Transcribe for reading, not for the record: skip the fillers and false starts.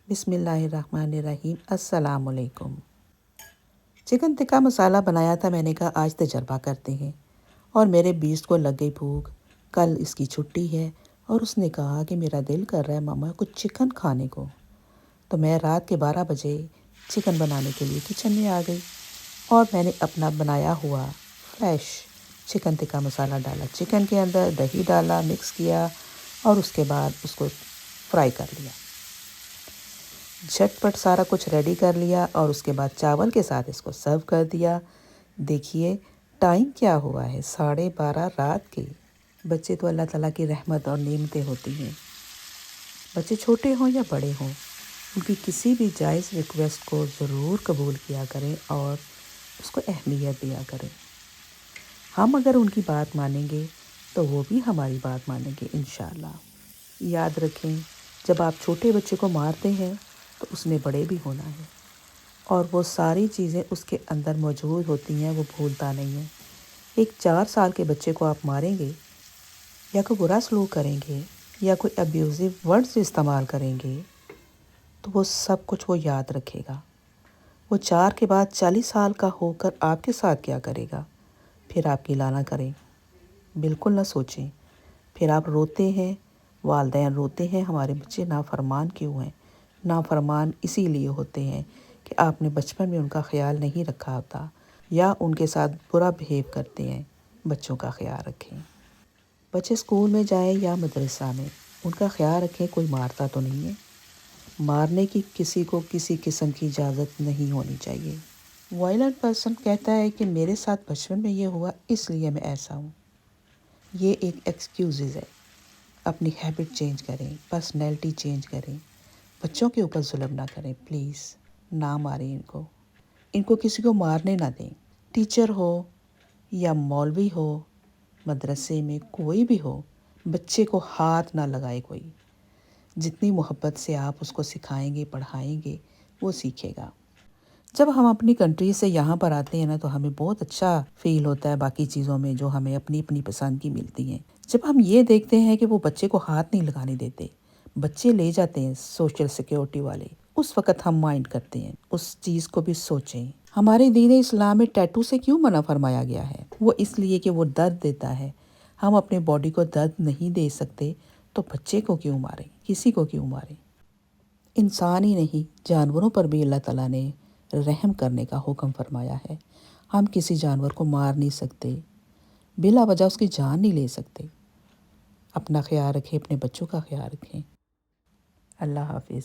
بسم اللہ الرحمن الرحیم۔ السلام علیکم۔ چکن ٹکا مسالہ بنایا تھا، میں نے کہا آج تجربہ کرتے ہیں، اور میرے بیسٹ کو لگ گئی بھوک۔ کل اس کی چھٹی ہے اور اس نے کہا کہ میرا دل کر رہا ہے ماما کچھ چکن کھانے کو۔ تو میں رات کے 12 بجے چکن بنانے کے لیے کچن میں آ گئی، اور میں نے اپنا بنایا ہوا فریش چکن ٹکا مسالہ ڈالا چکن کے اندر، دہی ڈالا، مکس کیا، اور اس کے بعد اس کو فرائی کر لیا۔ جھٹ پٹ سارا کچھ ریڈی کر لیا، اور اس کے بعد چاول کے ساتھ اس کو سرو کر دیا۔ دیکھیے ٹائم کیا ہوا ہے، 12:30 رات کے۔ بچے تو اللہ تعالیٰ کی رحمت اور نعمتیں ہوتی ہیں، بچے چھوٹے ہوں یا بڑے ہوں، ان کی کسی بھی جائز ریکویسٹ کو ضرور قبول کیا کریں اور اس کو اہمیت دیا کریں۔ ہم اگر ان کی بات مانیں گے تو وہ بھی ہماری بات مانیں گے انشاءاللہ۔ یاد رکھیں، جب آپ چھوٹے بچے کو مارتے ہیں تو اس نے بڑے بھی ہونا ہے، اور وہ ساری چیزیں اس کے اندر موجود ہوتی ہیں، وہ بھولتا نہیں ہے۔ ایک 4 سال کے بچے کو آپ ماریں گے، یا کوئی برا سلوک کریں گے، یا کوئی ابیوزو ورڈز استعمال کریں گے، تو وہ سب کچھ وہ یاد رکھے گا۔ وہ 4 کے بعد 40 سال کا ہو کر آپ کے ساتھ کیا کرے گا، پھر آپ کی لانا کریں، بالکل نہ سوچیں۔ پھر آپ روتے ہیں، والدین روتے ہیں ہمارے بچے نافرمان کیوں ہیں۔ نافرمان اسی لیے ہوتے ہیں کہ آپ نے بچپن میں ان کا خیال نہیں رکھا ہوتا، یا ان کے ساتھ برا بہیو کرتے ہیں۔ بچوں کا خیال رکھیں، بچے اسکول میں جائیں یا مدرسہ میں، ان کا خیال رکھیں، کوئی مارتا تو نہیں ہے۔ مارنے کی کسی کو کسی قسم کی اجازت نہیں ہونی چاہیے۔ وائلنٹ پرسن کہتا ہے کہ میرے ساتھ بچپن میں یہ ہوا اس لیے میں ایسا ہوں۔ یہ ایک ایکسکیوزز ہے۔ اپنی ہیبٹ چینج کریں، پرسنالٹی چینج کریں، بچوں کے اوپر ظلم نہ کریں، پلیز نہ ماریں ان کو کسی کو مارنے نہ دیں۔ ٹیچر ہو یا مولوی ہو، مدرسے میں کوئی بھی ہو، بچے کو ہاتھ نہ لگائے کوئی۔ جتنی محبت سے آپ اس کو سکھائیں گے، پڑھائیں گے، وہ سیکھے گا۔ جب ہم اپنی کنٹری سے یہاں پر آتے ہیں نا، تو ہمیں بہت اچھا فیل ہوتا ہے باقی چیزوں میں جو ہمیں اپنی اپنی پسند کی ملتی ہیں۔ جب ہم یہ دیکھتے ہیں کہ وہ بچے کو ہاتھ نہیں لگانے دیتے، بچے لے جاتے ہیں سوشل سیکیورٹی والے، اس وقت ہم مائنڈ کرتے ہیں، اس چیز کو بھی سوچیں۔ ہمارے دین اسلام میں ٹیٹو سے کیوں منع فرمایا گیا ہے؟ وہ اس لیے کہ وہ درد دیتا ہے۔ ہم اپنے باڈی کو درد نہیں دے سکتے تو بچے کو کیوں ماریں، کسی کو کیوں ماریں؟ انسان ہی نہیں، جانوروں پر بھی اللہ تعالیٰ نے رحم کرنے کا حکم فرمایا ہے۔ ہم کسی جانور کو مار نہیں سکتے، بلا وجہ اس کی جان نہیں لے سکتے۔ اپنا خیال رکھیں، اپنے بچوں کا خیال رکھیں۔ اللہ حافظ۔